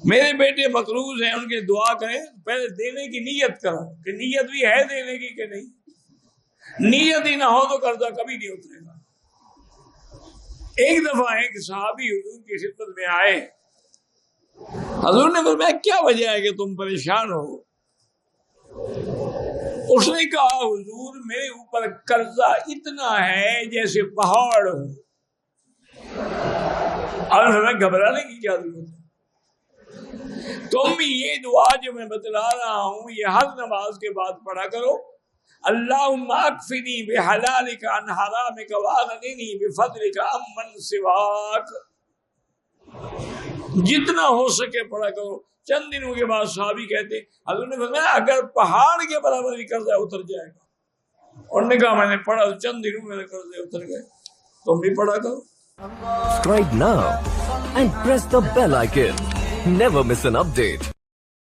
میرے بیٹے مقروض ہیں، ان کے دعا کریں، پہلے دینے کی نیت کرو کہ نیت بھی ہے دینے کی کہ نہیں، نیت ہی نہ ہو تو قرضہ کبھی نہیں اترے گا۔ ایک دفعہ ایک صحابی حضور کی خدمت میں آئے، حضور نے فرمایا کیا وجہ ہے کہ تم پریشان ہو؟ اس نے کہا حضور میرے اوپر قرضہ اتنا ہے جیسے پہاڑ ہو۔ اور ہمیں گھبرانے کی کیا ضرورت ہے؟ تم یہ دعا جو میں بتلا رہا ہوں یہ ہر نماز کے بعد پڑھا کرو، اللہم اکفنی بحلالک عن حرامک واغننی بفضلک عمن سواک، جتنا ہو سکے پڑھا کرو۔ چند دنوں کے بعد صحابی کہتے حضور نے فرمایا اگر پہاڑ کے برابر بھی قرضہ اتر جائے گا۔ انہوں نے کہا میں نے پڑھا، چند دنوں میرے قرضے اتر گئے، تم بھی پڑھا کرو۔ Subscribe now and press the bell icon. Never miss an update.